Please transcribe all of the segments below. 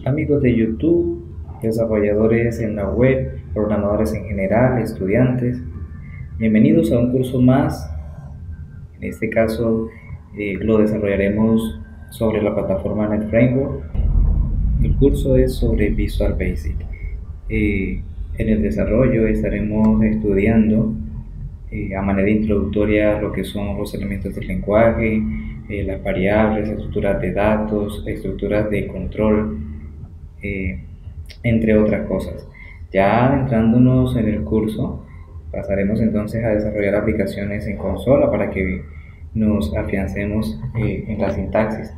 Amigos de YouTube, desarrolladores en la web, programadores en general, estudiantes, bienvenidos a un curso más. En este caso lo desarrollaremos sobre la plataforma NetFramework. El curso es sobre Visual Basic. En el desarrollo estaremos estudiando a manera introductoria lo que son los elementos del lenguaje, las variables, estructuras de datos, estructuras de control, entre otras cosas. Ya adentrándonos en el curso, pasaremos entonces a desarrollar aplicaciones en consola para que nos afiancemos en la sintaxis.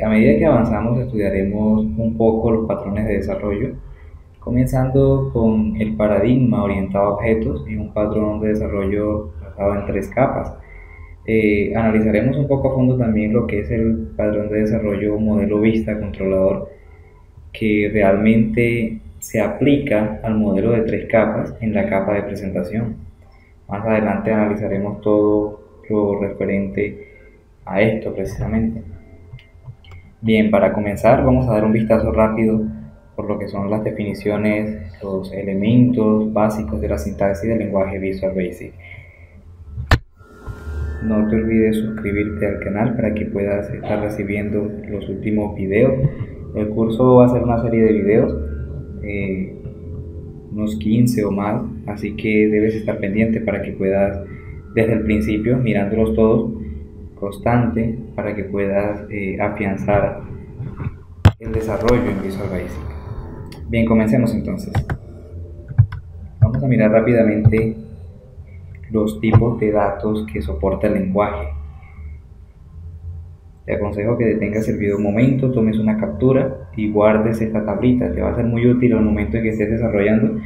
A medida que avanzamos estudiaremos un poco los patrones de desarrollo, comenzando con el paradigma orientado a objetos y un patrón de desarrollo basado en 3 capas. Analizaremos un poco a fondo también lo que es el patrón de desarrollo modelo vista controlador, que realmente se aplica al modelo de 3 capas en la capa de presentación. Más adelante analizaremos todo lo referente a esto precisamente. Bien, para comenzar vamos a dar un vistazo rápido por lo que son las definiciones, los elementos básicos de la sintaxis del lenguaje Visual Basic. No te olvides suscribirte al canal para que puedas estar recibiendo los últimos videos. El curso va a ser una serie de videos, unos 15 o más, así que debes estar pendiente para que puedas, desde el principio, mirándolos todos, constante, para que puedas afianzar el desarrollo en Visual Basic. Bien, comencemos entonces. Vamos a mirar rápidamente los tipos de datos que soporta el lenguaje. Te aconsejo que detengas el video un momento, tomes una captura y guardes esta tablita. Te va a ser muy útil al momento en que estés desarrollando,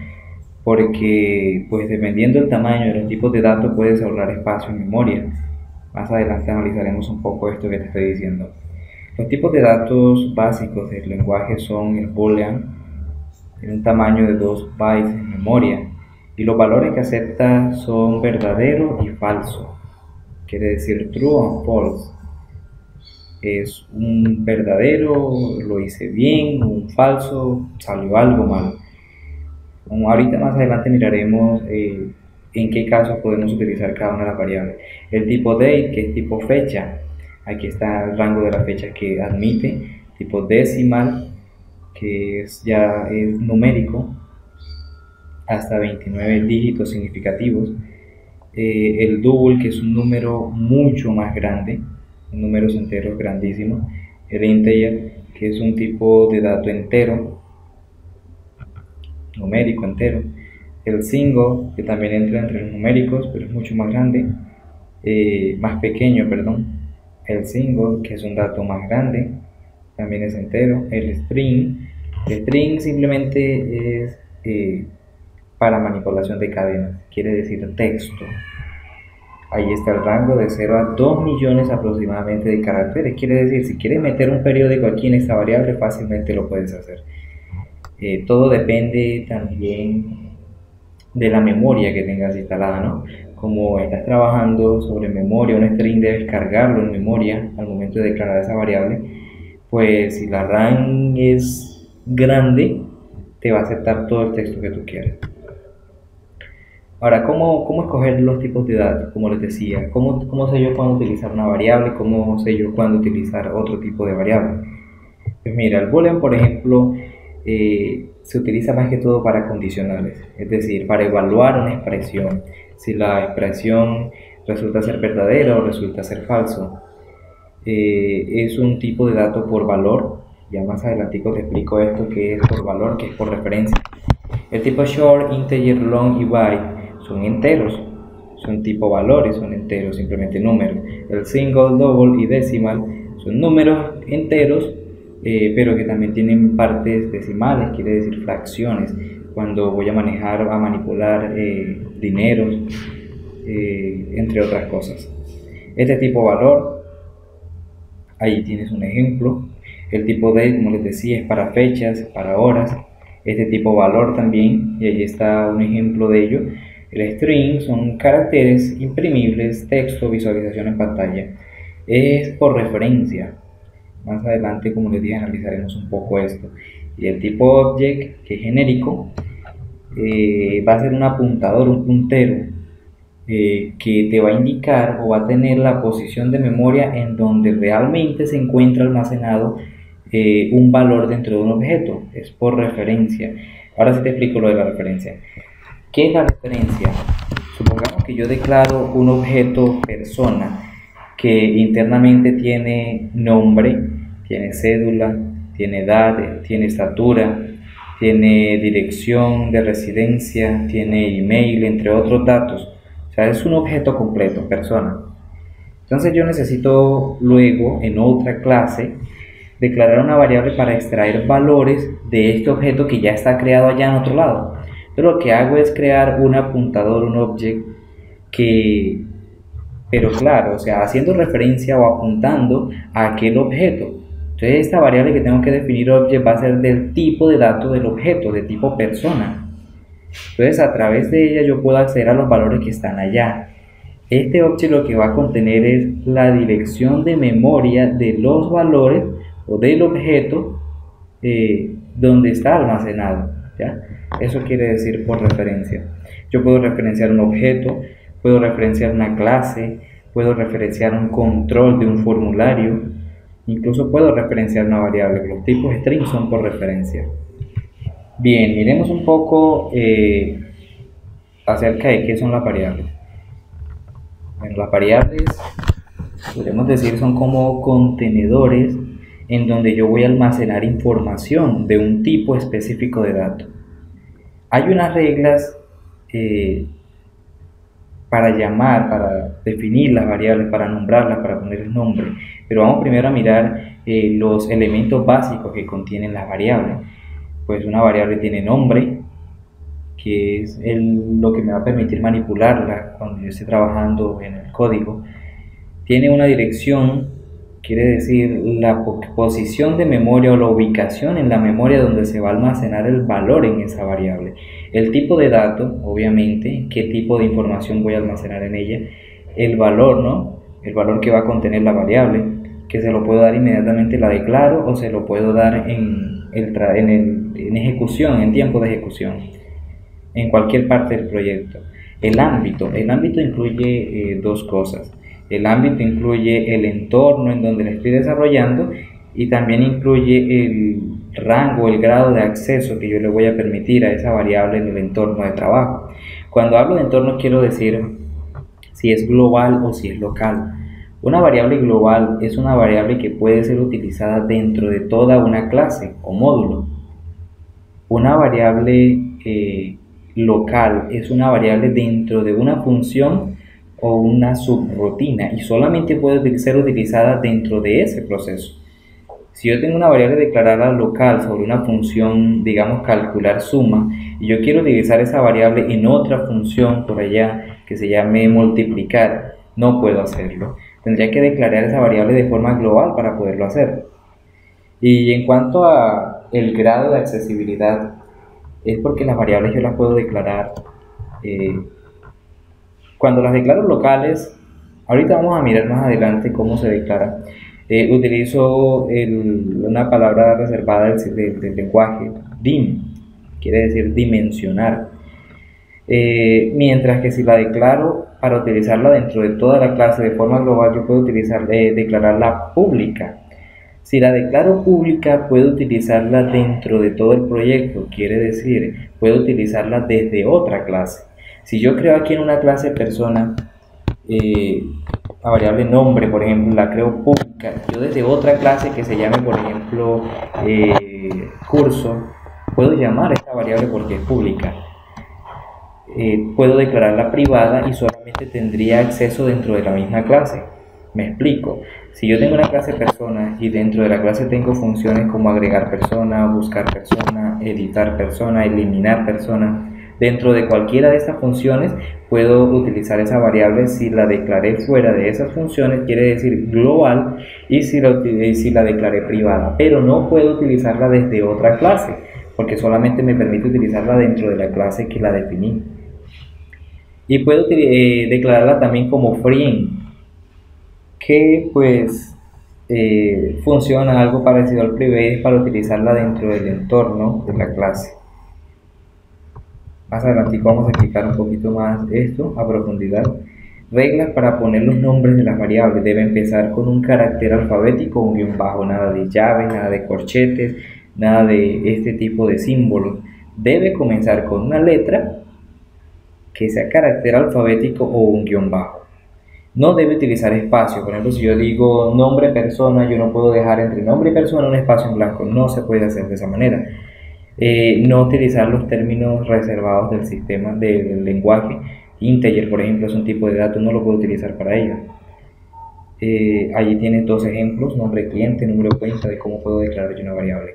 porque pues dependiendo del tamaño de los tipos de datos puedes ahorrar espacio en memoria. Más adelante analizaremos un poco esto que te estoy diciendo. Los tipos de datos básicos del lenguaje son el boolean, tiene un tamaño de 2 bytes en memoria, y los valores que acepta son verdadero y falso. Quiere decir true o false. Es un verdadero, lo hice bien, un falso, salió algo mal. Ahorita más adelante miraremos en qué casos podemos utilizar cada una de las variables. El tipo date, que es tipo fecha, aquí está el rango de las fechas que admite. Tipo decimal, que ya es numérico, hasta 29 dígitos significativos. El double, que es un número mucho más grande, números enteros grandísimos. El integer, que es un tipo de dato entero, numérico entero. El single, que también entra entre los numéricos, pero es mucho más grande, más pequeño, perdón. El single, que es un dato más grande, también es entero. El string simplemente es para manipulación de cadenas, quiere decir texto. Ahí está el rango de 0 a 2 millones aproximadamente de caracteres. Quiere decir, si quieres meter un periódico aquí en esta variable, fácilmente lo puedes hacer. Todo depende también de la memoria que tengas instalada, ¿no? Como estás trabajando sobre memoria, un string debes cargarlo en memoria al momento de declarar esa variable. Pues si la RAM es grande, te va a aceptar todo el texto que tú quieras. Ahora, ¿cómo escoger los tipos de datos? Como les decía, ¿cómo sé yo cuándo utilizar una variable? ¿Cómo sé yo cuándo utilizar otro tipo de variable? Pues mira, el boolean, por ejemplo, se utiliza más que todo para condicionales, es decir, para evaluar una expresión, si la expresión resulta ser verdadera o resulta ser falso. Es un tipo de dato por valor, ya más adelantico te explico esto que es por valor, que es por referencia. El tipo short, integer, long y byte son enteros, son tipo valores, son enteros, simplemente números. El single, double y decimal son números enteros, pero que también tienen partes decimales, quiere decir fracciones. Cuando voy a manipular dineros, entre otras cosas. Este tipo valor, ahí tienes un ejemplo. El tipo date, como les decía, es para fechas, para horas. Este tipo valor también, y ahí está un ejemplo de ello. El string son caracteres imprimibles, texto, visualización en pantalla. Es por referencia. Más adelante, como les dije, analizaremos un poco esto. Y el tipo object, que es genérico, va a ser un apuntador, un puntero, que te va a indicar o va a tener la posición de memoria en donde realmente se encuentra almacenado un valor dentro de un objeto. Es por referencia. Ahora sí te explico lo de la referencia. ¿Qué es la referencia? Supongamos que yo declaro un objeto persona que internamente tiene nombre, tiene cédula, tiene edad, tiene estatura, tiene dirección de residencia, tiene email, entre otros datos. O sea, es un objeto completo, persona. Entonces yo necesito luego, en otra clase, declarar una variable para extraer valores de este objeto que ya está creado allá en otro lado. Entonces lo que hago es crear un apuntador, un object, que, pero claro, o sea, haciendo referencia o apuntando a aquel objeto. Entonces esta variable que tengo que definir object va a ser del tipo de dato del objeto, de tipo persona. Entonces a través de ella yo puedo acceder a los valores que están allá. Este object lo que va a contener es la dirección de memoria de los valores o del objeto donde está almacenado, ¿ya? Eso quiere decir por referencia. Yo puedo referenciar un objeto, puedo referenciar una clase, puedo referenciar un control de un formulario, incluso puedo referenciar una variable. Los tipos string son por referencia. Bien, miremos un poco acerca de qué son las variables. Bueno, las variables, podemos decir, son como contenedores en donde yo voy a almacenar información de un tipo específico de dato. Hay unas reglas para llamar, para definir las variables, para nombrarlas, para ponerles nombre, pero vamos primero a mirar los elementos básicos que contienen las variables. Pues una variable tiene nombre, que es lo que me va a permitir manipularla cuando yo esté trabajando en el código. Tiene una dirección, quiere decir la posición de memoria o la ubicación en la memoria donde se va a almacenar el valor en esa variable. El tipo de dato, obviamente, qué tipo de información voy a almacenar en ella. El valor, ¿no? El valor que va a contener la variable, que se lo puedo dar inmediatamente, la declaro, o se lo puedo dar en ejecución, en tiempo de ejecución, en cualquier parte del proyecto. El ámbito incluye dos cosas. El ámbito incluye el entorno en donde la estoy desarrollando y también incluye el rango, el grado de acceso que yo le voy a permitir a esa variable en el entorno de trabajo. Cuando hablo de entorno quiero decir si es global o si es local. Una variable global es una variable que puede ser utilizada dentro de toda una clase o módulo. Una variable local es una variable dentro de una función o una subrutina y solamente puede ser utilizada dentro de ese proceso. Si yo tengo una variable declarada local sobre una función, digamos calcular suma, y yo quiero utilizar esa variable en otra función por allá que se llame multiplicar, no puedo hacerlo. Tendría que declarar esa variable de forma global para poderlo hacer. Y en cuanto a el grado de accesibilidad, es porque las variables yo las puedo declarar cuando las declaro locales. Ahorita vamos a mirar más adelante cómo se declara. Utilizo una palabra reservada del lenguaje, dim, quiere decir dimensionar. Mientras que si la declaro para utilizarla dentro de toda la clase de forma global, yo puedo declararla pública. Si la declaro pública, puedo utilizarla dentro de todo el proyecto, quiere decir, puedo utilizarla desde otra clase. Si yo creo aquí en una clase persona, la variable nombre, por ejemplo, la creo pública, yo desde otra clase que se llame, por ejemplo, curso, puedo llamar a esta variable porque es pública. Puedo declararla privada y solamente tendría acceso dentro de la misma clase. Me explico. Si yo tengo una clase persona y dentro de la clase tengo funciones como agregar persona, buscar persona, editar persona, eliminar persona, dentro de cualquiera de estas funciones puedo utilizar esa variable. Si la declaré fuera de esas funciones quiere decir global, y si la declaré privada, pero no puedo utilizarla desde otra clase porque solamente me permite utilizarla dentro de la clase que la definí. Y puedo declararla también como free, que pues funciona algo parecido al private para utilizarla dentro del entorno de la clase. Más adelante vamos a explicar un poquito más esto a profundidad. Reglas para poner los nombres de las variables. Debe empezar con un carácter alfabético, un guión bajo, nada de llaves, nada de corchetes, nada de este tipo de símbolos. Debe comenzar con una letra que sea carácter alfabético o un guión bajo. No debe utilizar espacio. Por ejemplo, si yo digo nombre persona, yo no puedo dejar entre nombre y persona un espacio en blanco. No se puede hacer de esa manera. No utilizar los términos reservados del sistema del lenguaje. Integer, por ejemplo, es un tipo de dato, no lo puedo utilizar para ello. Allí tiene dos ejemplos: nombre de cliente, número de cuenta, de cómo puedo declarar yo una variable.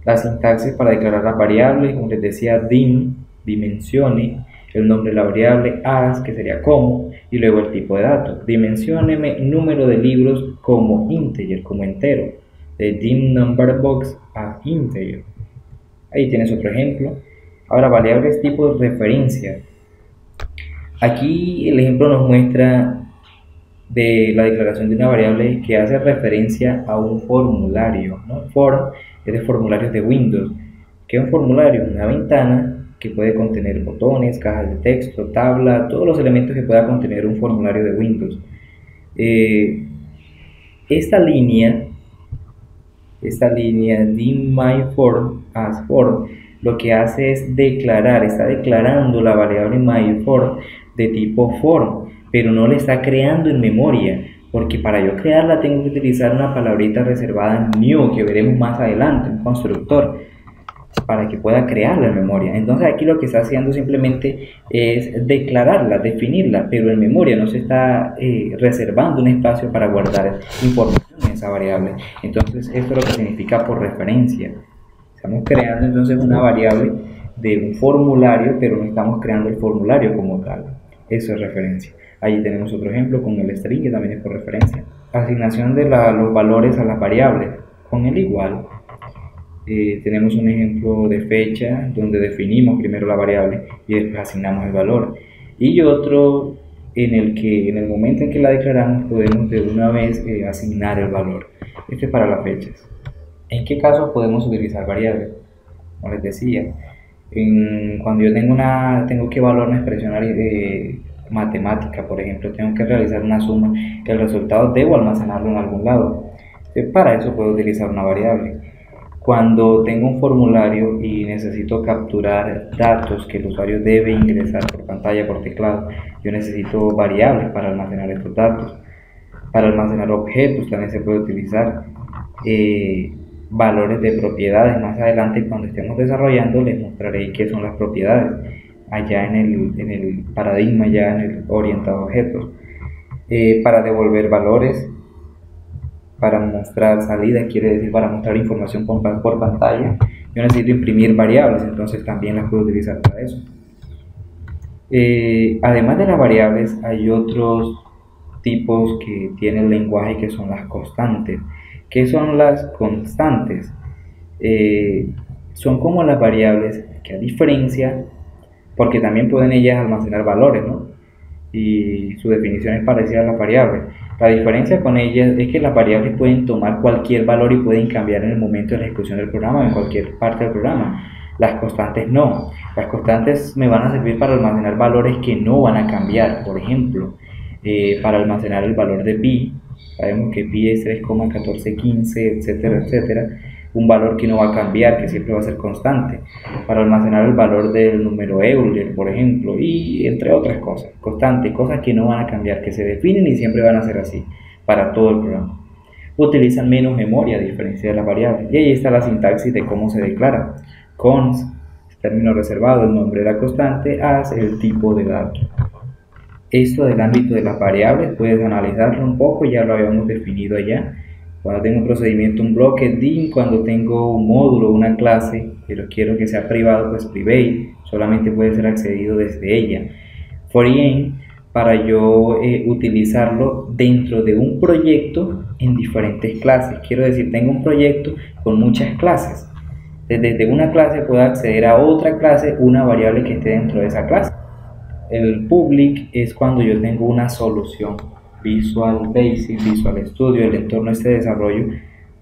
La sintaxis para declarar las variables, como les decía, dim, dimensione, el nombre de la variable, as, que sería como, y luego el tipo de dato. Dimensioneme número de libros como integer, como entero, de dim number box a integer. Ahí tienes otro ejemplo. Ahora, variables tipo de referencia. Aquí el ejemplo nos muestra de la declaración de una variable que hace referencia a un formulario, ¿no? Form es de formularios de Windows. ¿Qué es un formulario? Una ventana que puede contener botones, cajas de texto, tabla, todos los elementos que pueda contener un formulario de Windows. Esta línea dim my form as form, lo que hace es declarar, está declarando la variable myForm de tipo form, pero no le está creando en memoria, porque para yo crearla tengo que utilizar una palabrita reservada new, que veremos más adelante, un constructor, para que pueda crearla en memoria. Entonces aquí lo que está haciendo simplemente es declararla, definirla, pero en memoria no se está reservando un espacio para guardar información en esa variable. Entonces esto es lo que significa por referencia. Estamos creando entonces una variable de un formulario, pero no estamos creando el formulario como tal. Eso es referencia. Ahí tenemos otro ejemplo con el string, que también es por referencia. Asignación de los valores a las variables. Con el igual, tenemos un ejemplo de fecha donde definimos primero la variable y después asignamos el valor. Y otro en el que en el momento en que la declaramos podemos de una vez asignar el valor. Este es para las fechas. ¿En qué casos podemos utilizar variables? Como les decía, cuando yo tengo que evaluar una expresión matemática, por ejemplo, tengo que realizar una suma, el resultado debo almacenarlo en algún lado. Entonces, para eso puedo utilizar una variable. Cuando tengo un formulario y necesito capturar datos que el usuario debe ingresar por pantalla, por teclado, yo necesito variables para almacenar estos datos. Para almacenar objetos también se puede utilizar valores de propiedades. Más adelante, cuando estemos desarrollando, les mostraré qué son las propiedades allá en el paradigma, ya en el orientado a objetos. Para devolver valores, para mostrar salidas, quiere decir para mostrar información por pantalla, yo necesito imprimir variables, entonces también las puedo utilizar para eso. Además de las variables, hay otros tipos que tiene el lenguaje, que son las constantes. ¿Qué son las constantes? Son como las variables que, a diferencia, porque también pueden ellas almacenar valores, ¿no? Y su definición es parecida a las variables. La diferencia con ellas es que las variables pueden tomar cualquier valor y pueden cambiar en el momento de la ejecución del programa o en cualquier parte del programa. Las constantes no. Las constantes me van a servir para almacenar valores que no van a cambiar. Por ejemplo, para almacenar el valor de pi, sabemos que pi es 3,1415, etcétera, etcétera. Un valor que no va a cambiar, que siempre va a ser constante. Para almacenar el valor del número Euler, por ejemplo, y entre otras cosas. Constante, cosas que no van a cambiar, que se definen y siempre van a ser así para todo el programa. Utilizan menos memoria a diferencia de las variables. Y ahí está la sintaxis de cómo se declara. Const, término reservado, el nombre de la constante, as, el tipo de dato. Esto del ámbito de las variables, puedes analizarlo un poco, ya lo habíamos definido allá. Cuando tengo un procedimiento, un bloque, dim. Cuando tengo un módulo, una clase, pero quiero que sea privado, pues private, solamente puede ser accedido desde ella. For-in, para yo utilizarlo dentro de un proyecto en diferentes clases. Quiero decir, tengo un proyecto con muchas clases. Desde una clase puedo acceder a otra clase, una variable que esté dentro de esa clase. El public es cuando yo tengo una solución Visual Basic, Visual Studio, el entorno este de desarrollo,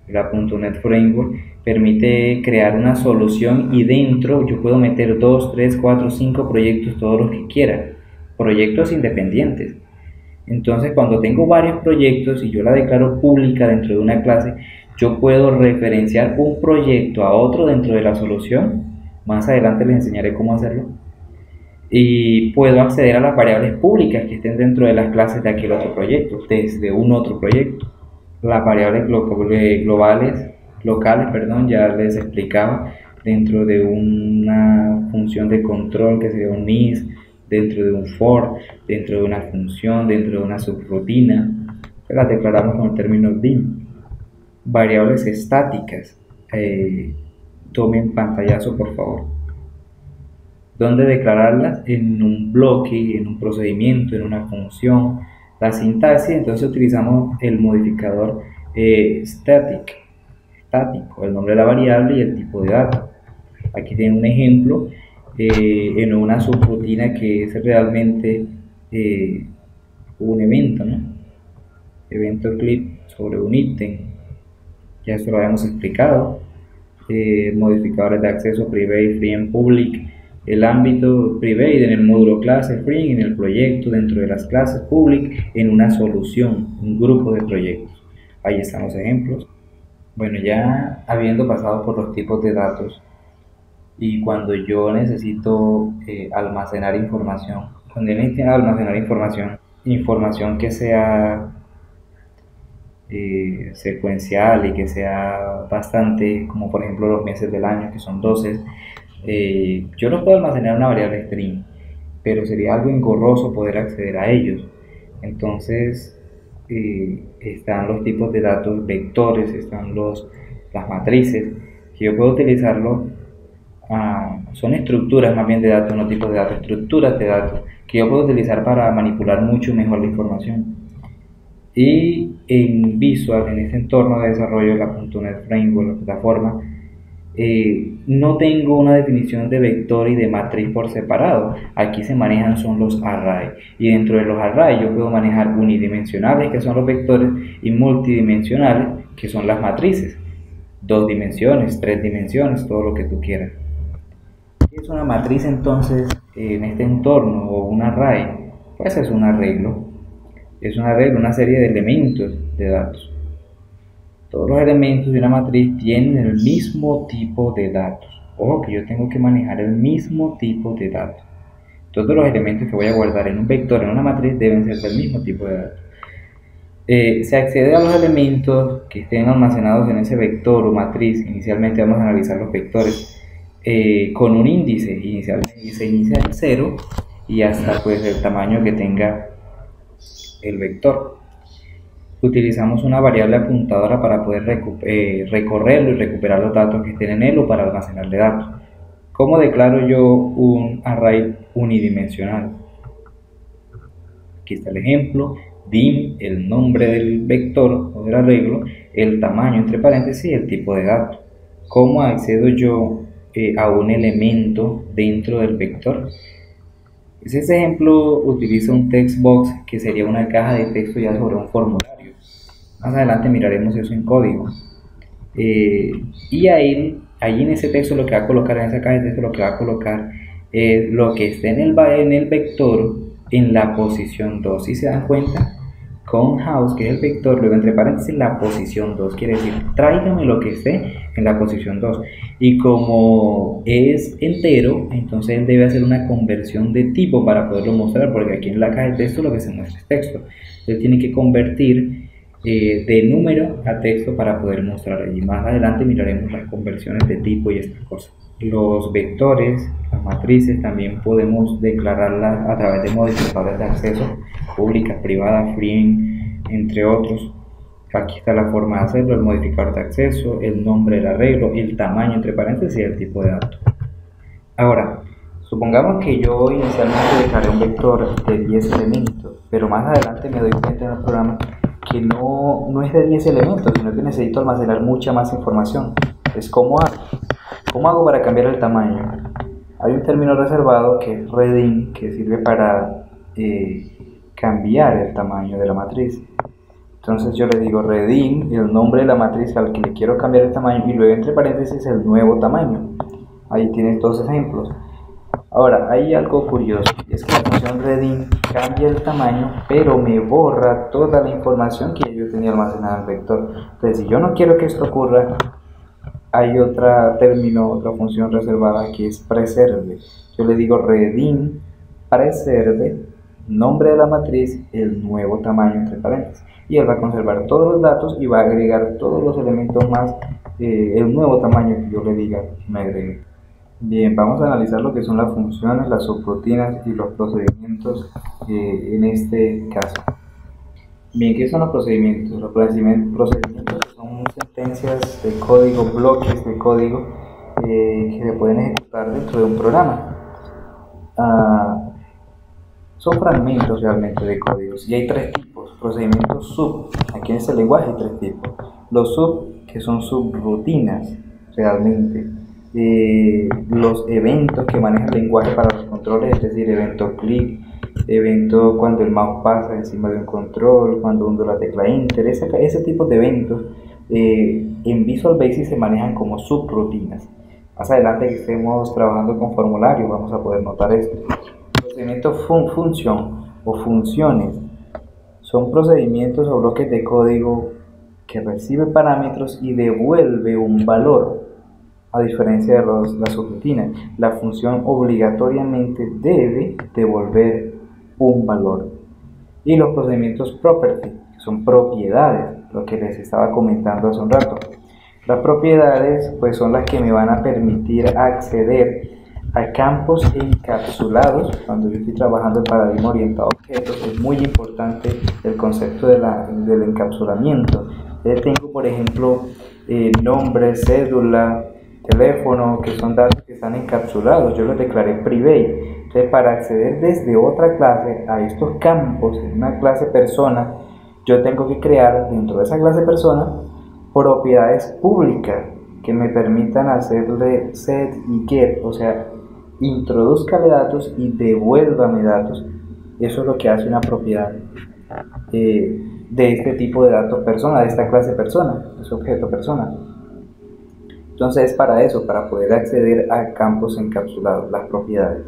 la .NET Framework, permite crear una solución y dentro yo puedo meter 2, 3, 4, 5 proyectos, todos los que quiera, proyectos independientes. Entonces, cuando tengo varios proyectos y yo la declaro pública dentro de una clase, yo puedo referenciar un proyecto a otro dentro de la solución. Más adelante les enseñaré cómo hacerlo. Y puedo acceder a las variables públicas que estén dentro de las clases de aquel otro proyecto, desde un otro proyecto. Las variables locales, ya les explicaba, dentro de una función de control que sería un is, dentro de un for, dentro de una función, dentro de una subrutina, las declaramos con el término dim. Variables estáticas, tomen pantallazo por favor. ¿Dónde declararlas? En un bloque, en un procedimiento, en una función. La sintaxis, entonces utilizamos el modificador estático, el nombre de la variable y el tipo de dato. Aquí tienen un ejemplo en una subrutina que es realmente un evento, ¿no? Evento clip sobre un ítem, ya esto lo habíamos explicado. Modificadores de acceso private, free and public, el ámbito private en el módulo clase, free en el proyecto, dentro de las clases, public en una solución, un grupo de proyectos. Ahí están los ejemplos. Bueno, ya habiendo pasado por los tipos de datos y cuando yo necesito almacenar información, información que sea secuencial y que sea bastante, como por ejemplo los meses del año, que son 12, yo no puedo almacenar una variable string, pero sería algo engorroso poder acceder a ellos. Entonces están los tipos de datos vectores, están las matrices, que yo puedo utilizarlo, son estructuras más bien de datos, no tipos de datos, estructuras de datos, que yo puedo utilizar para manipular mucho mejor la información. Y en Visual, en este entorno de desarrollo de la .NET Framework, la plataforma, no tengo una definición de vector y de matriz por separado. Aquí se manejan son los arrays, y dentro de los arrays yo puedo manejar unidimensionales, que son los vectores, y multidimensionales, que son las matrices, 2 dimensiones, 3 dimensiones, todo lo que tú quieras. ¿Qué es una matriz entonces en este entorno, o un array? Pues es un arreglo. Es una serie de elementos de datos. Todos los elementos de una matriz tienen el mismo tipo de datos. Ojo que yo tengo que manejar el mismo tipo de datos. Todos los elementos que voy a guardar en un vector, en una matriz, deben ser del mismo tipo de datos. Se accede a los elementos que estén almacenados en ese vector o matriz. Inicialmente vamos a analizar los vectores con un índice inicial. Se inicia en 0 y hasta pues el tamaño que tenga el vector. Utilizamos una variable apuntadora para poder recorrerlo y recuperar los datos que estén en él o para almacenarle datos. ¿Cómo declaro yo un array unidimensional? Aquí está el ejemplo. Dim, el nombre del vector o del arreglo, el tamaño entre paréntesis y el tipo de dato. ¿Cómo accedo yo a un elemento dentro del vector? Ese ejemplo utiliza un text box, que sería una caja de texto ya sobre un formulario. Más adelante miraremos eso en código. Y ahí en ese texto lo que va a colocar, en esa caja de texto lo que va a colocar es lo que esté en el vector en la posición 2. Si se dan cuenta, con house, que es el vector, luego entre paréntesis la posición 2, quiere decir tráigame lo que esté en la posición 2. Y como es entero, entonces él debe hacer una conversión de tipo para poderlo mostrar, porque aquí en la caja de texto lo que se muestra es texto. Entonces tiene que convertir de número a texto para poder mostrar allí. Más adelante miraremos las conversiones de tipo y estas cosas. Los vectores, las matrices, también podemos declararlas a través de modificadores de acceso, públicas, privadas, free, entre otros. Aquí está la forma de hacerlo: el modificador de acceso, el nombre del arreglo, el tamaño entre paréntesis y el tipo de dato. Ahora, supongamos que yo inicialmente declaré un vector de 10 elementos, pero más adelante me doy cuenta en el programa que no es de 10 elementos, sino que necesito almacenar mucha más información. Es ¿cómo hago para cambiar el tamaño? Hay un término reservado que es redim, que sirve para cambiar el tamaño de la matriz. Entonces yo le digo redim, el nombre de la matriz al que le quiero cambiar el tamaño, y luego entre paréntesis el nuevo tamaño. Ahí tienes dos ejemplos. Ahora, hay algo curioso, es que la función redim cambia el tamaño, pero me borra toda la información que yo tenía almacenada en el vector. Entonces, si yo no quiero que esto ocurra, hay otra función reservada que es preserve. Yo le digo redim preserve, nombre de la matriz, el nuevo tamaño entre paréntesis. Y él va a conservar todos los datos y va a agregar todos los elementos más el nuevo tamaño que yo le diga que me agregue. Bien, vamos a analizar lo que son las funciones, las subrutinas y los procedimientos en este caso. Bien, ¿qué son los procedimientos? Los procedimientos son sentencias de código, bloques de código que se pueden ejecutar dentro de un programa. Son fragmentos realmente de códigos y hay tres tipos. Procedimientos sub, aquí en este lenguaje hay tres tipos. Los sub, que son subrutinas realmente. Los eventos que maneja el lenguaje para los controles, es decir, evento clic, evento cuando el mouse pasa encima de un control, cuando hundo la tecla enter, ese tipo de eventos en Visual Basic se manejan como subrutinas. Más adelante que estemos trabajando con formularios vamos a poder notar esto. Procedimientos función o funciones son procedimientos o bloques de código que recibe parámetros y devuelve un valor. A diferencia de las subrutinas, la función obligatoriamente debe devolver un valor. Y los procedimientos property, que son propiedades, lo que les estaba comentando hace un rato. Las propiedades pues son las que me van a permitir acceder a campos encapsulados. Cuando yo estoy trabajando en paradigma orientado a objetos, es muy importante el concepto del encapsulamiento. Tengo, por ejemplo, nombre, cédula, teléfono, que son datos que están encapsulados, yo los declaré private. Entonces, para acceder desde otra clase a estos campos en una clase persona, yo tengo que crear dentro de esa clase persona propiedades públicas que me permitan hacerle set y get, o sea, introdúzcale datos y devuélvame datos. Eso es lo que hace una propiedad de este tipo de datos persona, de esta clase persona, de ese objeto persona. Entonces es para eso, para poder acceder a campos encapsulados, las propiedades.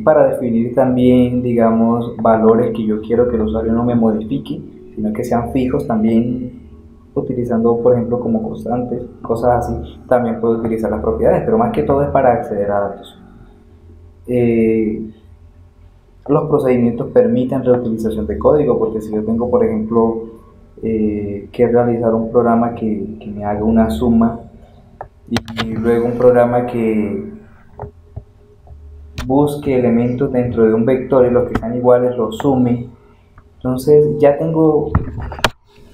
Para definir también, digamos, valores que yo quiero que el usuario no me modifique, sino que sean fijos, también utilizando, por ejemplo, como constantes, cosas así, también puedo utilizar las propiedades, pero más que todo es para acceder a datos. Los procedimientos permiten reutilización de código, porque si yo tengo, por ejemplo, que realizar un programa que me haga una suma y luego un programa que busque elementos dentro de un vector y los que sean iguales los sume, entonces ya tengo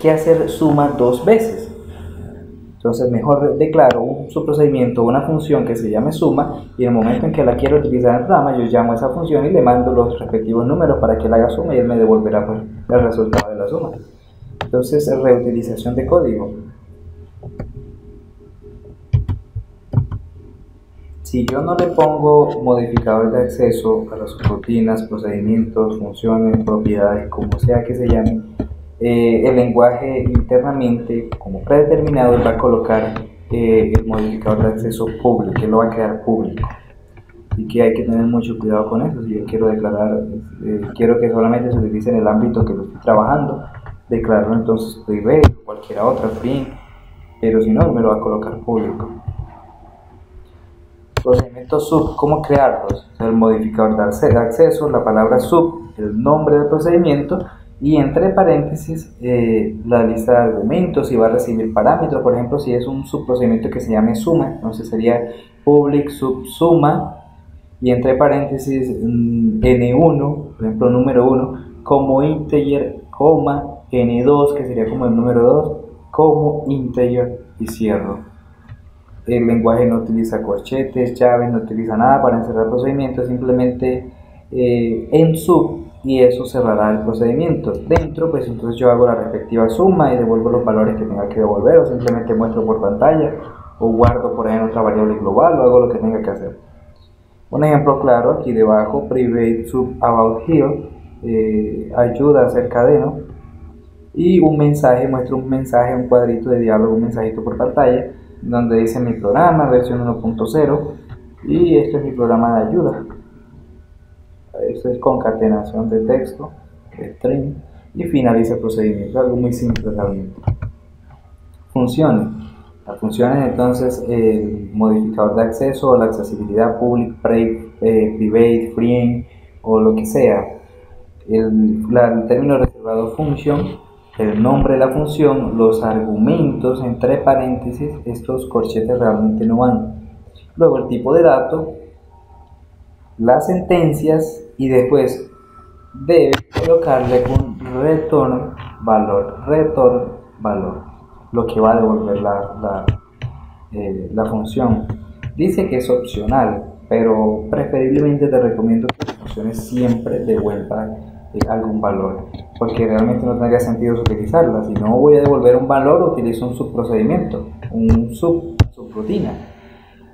que hacer suma dos veces. Entonces mejor declaro un subprocedimiento, una función que se llame suma, y en el momento en que la quiero utilizar en el programa yo llamo a esa función y le mando los respectivos números para que él haga suma y él me devolverá pues, el resultado de la suma. Entonces, reutilización de código. Si yo no le pongo modificador de acceso a las rutinas, procedimientos, funciones, propiedades, como sea que se llame, el lenguaje internamente, como predeterminado, va a colocar el modificador de acceso público, que lo va a quedar público. Así que hay que tener mucho cuidado con eso. Si yo quiero declarar, quiero que solamente se utilice en el ámbito que lo estoy trabajando, declararlo entonces private o cualquier otra fin, pero si no, me lo va a colocar público. Procedimientos sub, ¿cómo crearlos? El modificador de acceso, la palabra sub, el nombre del procedimiento y entre paréntesis la lista de argumentos y va a recibir parámetros. Por ejemplo, si es un subprocedimiento que se llame suma, entonces sería public sub suma y entre paréntesis n1, por ejemplo número 1, como integer, coma n2, que sería como el número 2, como integer y cierro. El lenguaje no utiliza corchetes, llaves, no utiliza nada para encerrar procedimientos, simplemente en sub, y eso cerrará el procedimiento. Dentro, pues entonces yo hago la respectiva suma y devuelvo los valores que tenga que devolver, o simplemente muestro por pantalla, o guardo por ahí en otra variable global, o hago lo que tenga que hacer. Un ejemplo claro aquí debajo, private sub about here, ayuda acerca de, ¿no? Y un mensaje, muestra un mensaje, un cuadrito de diálogo, un mensajito por pantalla, donde dice mi programa, versión 1.0, y este es mi programa de ayuda. Esto es concatenación de texto, string, y finaliza el procedimiento, algo muy simple realmente. Funciones. Las funciones entonces, el modificador de acceso, la accesibilidad public, private, free, o lo que sea. El término reservado function, el nombre de la función, los argumentos entre paréntesis, estos corchetes realmente no van. Luego el tipo de dato, las sentencias y después debe colocarle un return valor, lo que va a devolver la función. Dice que es opcional, pero preferiblemente te recomiendo que las funciones siempre devuelvan algún valor, porque realmente no tendría sentido utilizarlas. Si no voy a devolver un valor, utilizo un subprocedimiento, un subrutina.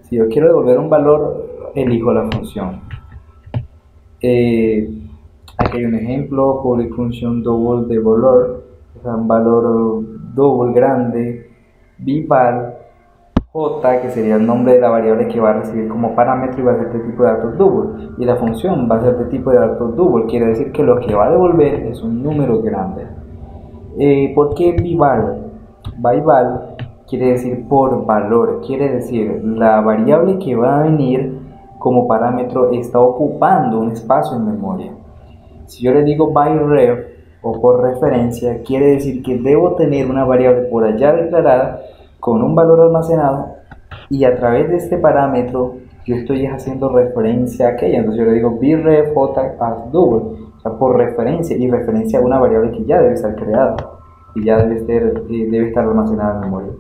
Si yo quiero devolver un valor, elijo la función. Aquí hay un ejemplo, public function double de valor, o sea, un valor double grande, bval j, que sería el nombre de la variable que va a recibir como parámetro y va a ser de tipo de datos double, y la función va a ser de tipo de datos double, quiere decir que lo que va a devolver es un número grande. ¿Por qué bval? Bval quiere decir por valor, quiere decir la variable que va a venir como parámetro está ocupando un espacio en memoria. Si yo le digo by ref o por referencia, quiere decir que debo tener una variable por allá declarada con un valor almacenado, y a través de este parámetro yo estoy haciendo referencia a aquella. Entonces yo le digo bref j as double, o sea, por referencia, y referencia a una variable que ya debe estar creada y ya debe estar almacenada en memoria.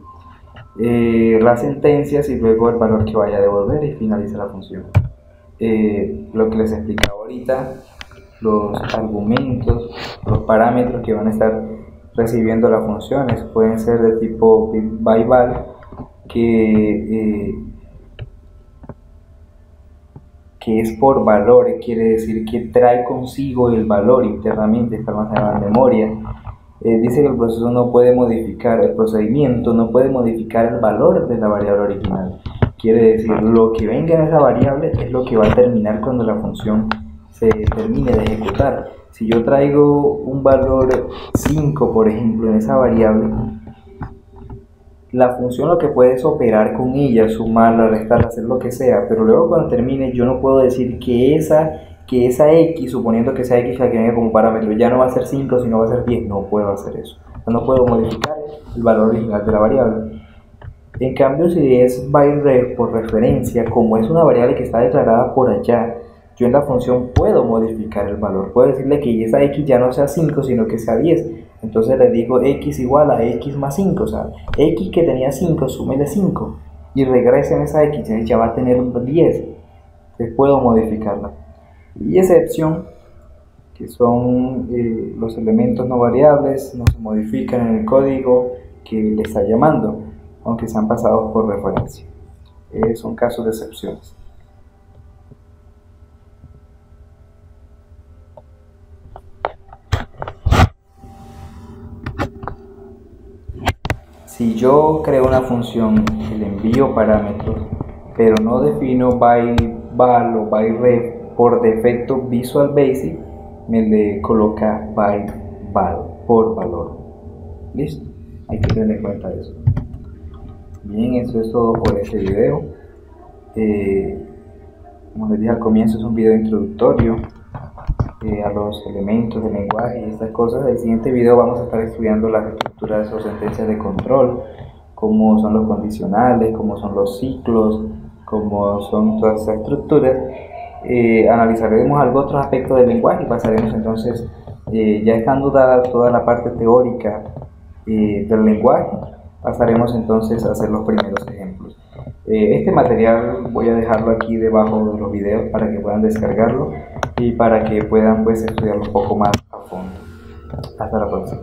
Las sentencias y luego el valor que vaya a devolver, y finaliza la función. Lo que les explicaba ahorita, los argumentos, los parámetros que van a estar recibiendo las funciones pueden ser de tipo byval, que es por valor, quiere decir que trae consigo el valor internamente, está almacenado en memoria. Dice que el proceso no puede modificar, el procedimiento no puede modificar el valor de la variable original. Quiere decir, lo que venga en esa variable es lo que va a terminar cuando la función se termine de ejecutar. Si yo traigo un valor 5, por ejemplo, en esa variable, la función lo que puede es operar con ella, sumarla, restarla, hacer lo que sea, pero luego cuando termine yo no puedo decir que esa x, suponiendo que esa x la que venga como parámetro, ya no va a ser 5, sino va a ser 10. No puedo hacer eso. No puedo modificar el valor original de la variable. En cambio, si es byref por referencia, como es una variable que está declarada por allá, yo en la función puedo modificar el valor. Puedo decirle que esa x ya no sea 5, sino que sea 10. Entonces le digo x igual a x más 5, o sea, x que tenía 5, súmele 5 y regresen esa x, ya va a tener 10. Entonces puedo modificarla. Y excepción, que son los elementos no variables, no se modifican en el código que le está llamando, aunque sean pasados por referencia. Son casos de excepciones. Si yo creo una función y le envío parámetros, pero no defino byval o byref, por defecto Visual Basic me le coloca byval, por valor. ¿Listo? Hay que tener en cuenta eso. Bien, eso es todo por este video. Como les dije al comienzo, es un video introductorio a los elementos del lenguaje y estas cosas. En el siguiente video vamos a estar estudiando las estructuras o sentencias de control, cómo son los condicionales, cómo son los ciclos, cómo son todas esas estructuras. Analizaremos algún otro aspecto del lenguaje y pasaremos entonces, ya estando dada toda la parte teórica del lenguaje, pasaremos entonces a hacer los primeros ejemplos. Este material voy a dejarlo aquí debajo de los videos para que puedan descargarlo y para que puedan pues estudiarlo un poco más a fondo. Hasta la próxima.